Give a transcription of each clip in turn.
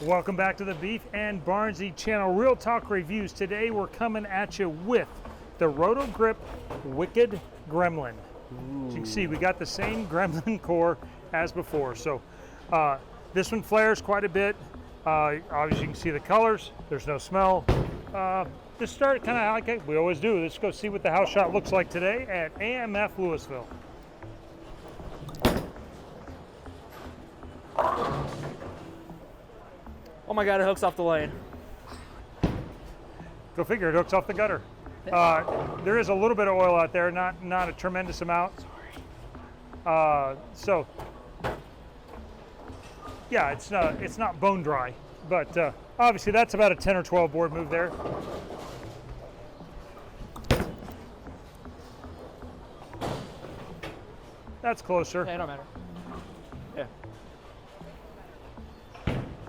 Welcome back to the Beef and Barnzy channel. Real Talk Reviews. Today we're coming at you with the Roto Grip Wicked Gremlin. As you can see, we got the same Gremlin core as before. So this one flares quite a bit. Obviously you can see the colors. There's no smell. Just start kind of like we always do. Let's go see what the house shot looks like today at AMF Louisville. Oh my God, it hooks off the lane. Go figure, it hooks off the gutter. There is a little bit of oil out there, not a tremendous amount. So, yeah, it's not bone dry, but obviously that's about a 10 or 12 board move there. That's closer. Hey, it don't matter. Yeah.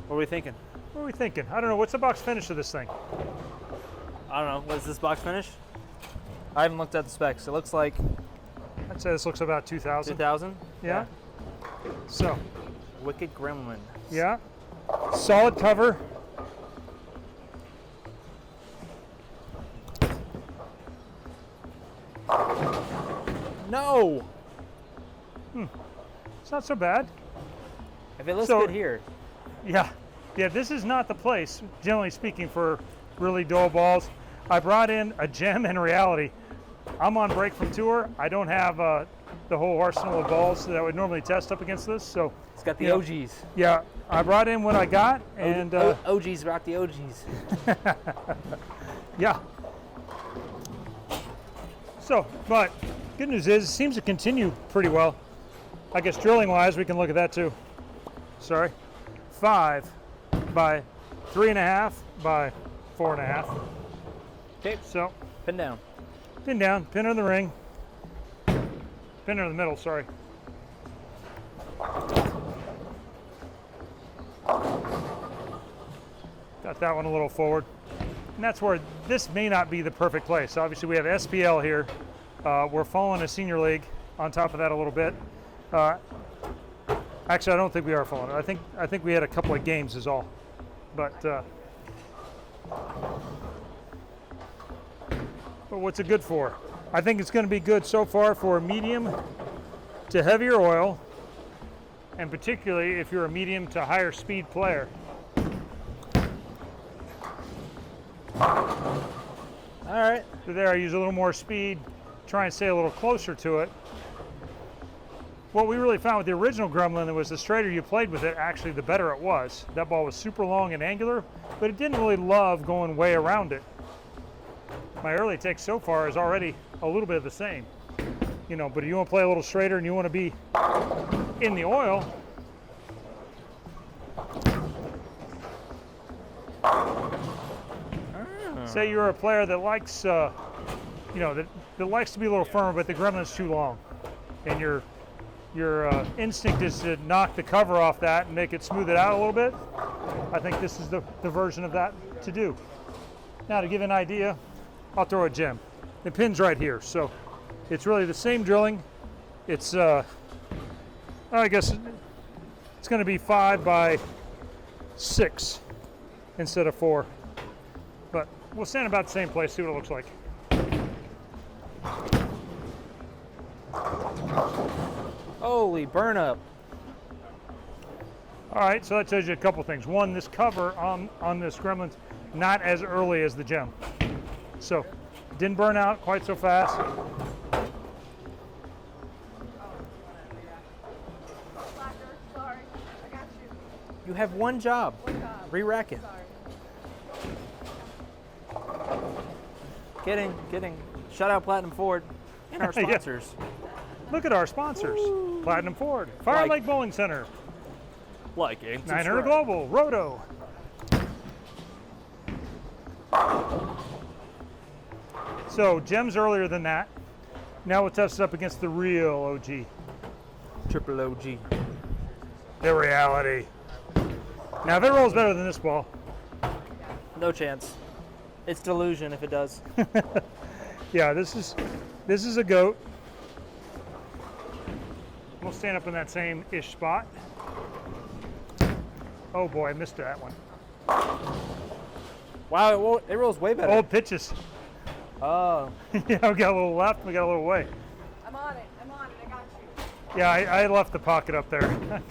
What are we thinking? What are we thinking? I don't know. What's the box finish of this thing? I don't know. What is this box finish? I haven't looked at the specs. It looks like I'd say this looks about 2000. 2000. Yeah. So. Wicked Gremlin. Yeah. Solid cover. No. It's not so bad. If it looks good here. Yeah. This is not the place, generally speaking, for really dull balls. I brought in a gem in reality. I'm on break from tour. I don't have the whole arsenal of balls that I would normally test up against this. So it's got the OGs. Yeah, I brought in what I got, and OGs rock the OGs. Yeah. So, but good news is, it seems to continue pretty well. I guess drilling-wise, we can look at that too. Sorry. 5 by 3.5 by 4.5. Okay. So. Pin down. Pin down. Pin in the ring. Pin in the middle. Sorry. Got that one a little forward. And that's where this may not be the perfect place. Obviously, we have SPL here. We're following a senior league on top of that a little bit. Actually, I don't think we are following it. I think we had a couple of games is all. But what's it good for? I think it's going to be good so far for medium to heavier oil, and particularly if you're a medium to higher speed player. All right. So there, I use a little more speed, try and stay a little closer to it. What we really found with the original Gremlin was the straighter you played with it, actually the better it was. That ball was super long and angular, but it didn't really love going way around it. My early take so far is already a little bit of the same. You know, but if you want to play a little straighter and you want to be in the oil, say you're a player that likes, that likes to be a little firmer, but the Gremlin's too long, and your instinct is to knock the cover off that and make it smooth it out a little bit. I think this is the version of that to do. Now, to give an idea, I'll throw a gem. The pin's right here, so it's really the same drilling. It's, I guess it's going to be 5 by 6 instead of 4. But we'll stand about the same place, see what it looks like. Holy burn up. All right, so that tells you a couple things. One, this cover on this Gremlin's not as early as the gem. So it didn't burn out quite so fast. Sorry, I got you. You have one job. Re-rack it. Kidding. Shout out Platinum Ford and our sponsors. Yeah. Look at our sponsors. Woo. Platinum Ford, Fire Lake Bowling Center, like 900 Global, Roto. So gems earlier than that. Now we'll test it up against the real OG. Triple OG. The reality. Now if it rolls better than this ball. No chance. It's delusion if it does. Yeah, this is a goat. We'll stand up in that same-ish spot. Oh boy, I missed that one. Wow, it rolls way better. Old pitches. Oh. Yeah, we got a little left, we got a little way. I'm on it. I got you. Yeah, I left the pocket up there.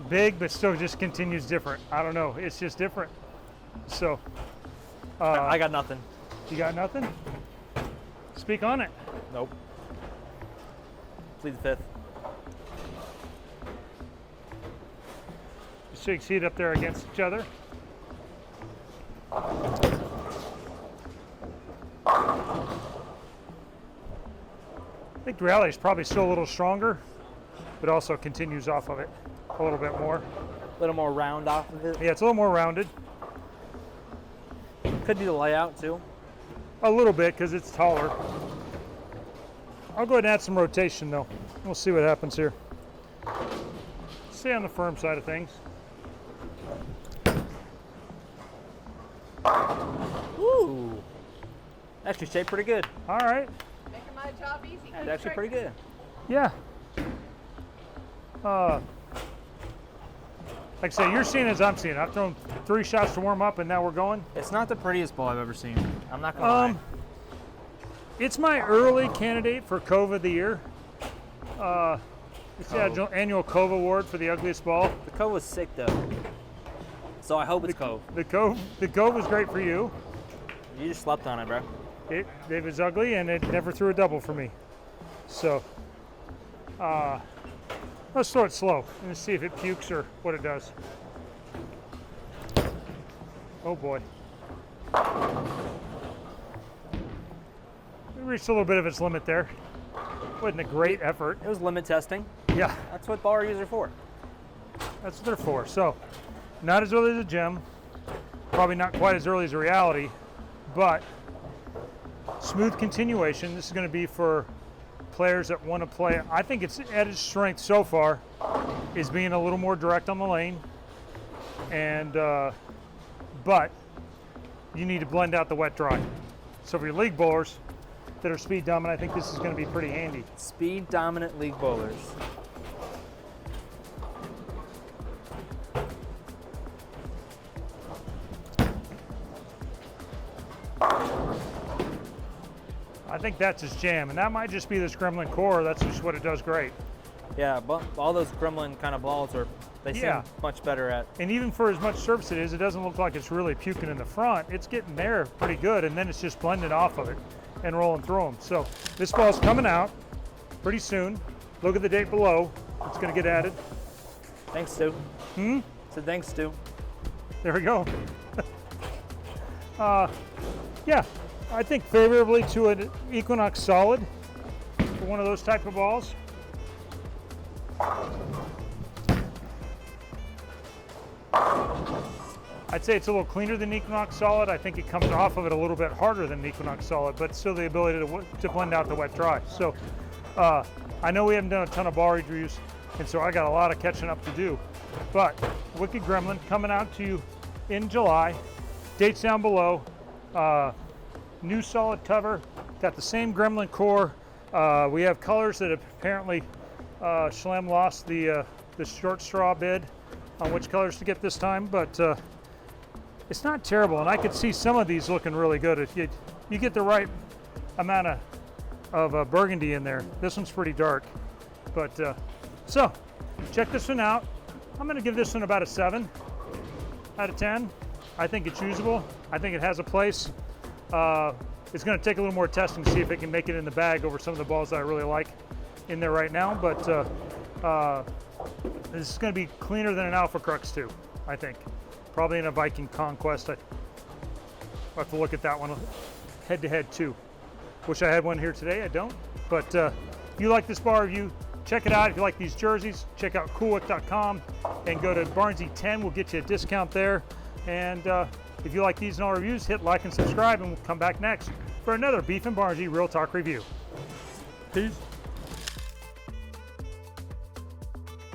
Big, but still just continues different. I don't know, it's just different. So, I got nothing. you got nothing? Speak on it. Nope. Plead the fifth. So you can see it up there against each other. I think reality is probably still a little stronger, but also continues off of it a little bit more. A little more round off of it. Yeah, it's a little more rounded. Could be the layout too. A little bit because it's taller. I'll go ahead and add some rotation though. We'll see what happens here. Stay on the firm side of things. Ooh. Actually shaped pretty good. All right. Making my job easy. It's actually pretty good. Yeah. Like I say, you're seeing it as I'm seeing it. I've thrown 3 shots to warm up and now we're going. It's not the prettiest ball I've ever seen. I'm not gonna lie. It's my early candidate for Cove of the Year. It's the annual Cove Award for the ugliest ball. The Cove was sick though. So I hope it's Cove. The Cove was great for you. You just slept on it, bro. It was ugly and it never threw a double for me. So, let's throw it slow and see if it pukes or what it does. Oh boy. We reached a little bit of its limit there. Wasn't a great effort. It was limit testing. Yeah, That's what ball reviews are for. that's what they're for. So, not as early as a gem, probably not quite as early as a reality, but smooth continuation. This is going to be for players that want to play. I think it's at its strength so far is being a little more direct on the lane, and but you need to blend out the wet dry. So for your league bowlers that are speed dominant, I think this is going to be pretty handy. Speed dominant league bowlers. I think that's his jam, and that might just be this Gremlin core. That's just what it does great. Yeah, but all those Gremlin kind of balls they Yeah. seem much better at. And even for as much surface it is, it doesn't look like it's really puking in the front. It's getting there pretty good, and then it's just blending off of it and rolling through them. So this ball's coming out pretty soon. Look at the date below. It's going to get added. Thanks, Stu. So thanks, Stu. There we go. Yeah, I think favorably to an Equinox Solid for one of those type of balls. I'd say it's a little cleaner than Equinox Solid. I think it comes off of it a little bit harder than Equinox Solid, but still the ability to blend out the wet dry. So I know we haven't done a ton of ball reviews, and so I got a lot of catching up to do. But Wicked Gremlin coming out to you in July. Dates down below. New solid cover. Got the same Gremlin core. We have colors that apparently Schlem lost the short straw bid on which colors to get this time, but it's not terrible, and I could see some of these looking really good if you get the right amount of burgundy in there. This one's pretty dark, but so check this one out. I'm going to give this one about a 7 out of 10. I think it's usable. I think it has a place. It's going to take a little more testing to see if it can make it in the bag over some of the balls that I really like in there right now, but this is going to be cleaner than an Alpha Crux 2, I think. Probably in a Viking Conquest. I'll have to look at that one head to head too. Wish I had one here today, I don't. But if you like this bar review, check it out. If you like these jerseys, check out coolwick.com and go to BArnzy 10. We'll get you a discount there. And if you like these and all reviews, hit like and subscribe, and we'll come back next for another Beef and Barnzy Real Talk review. Peace.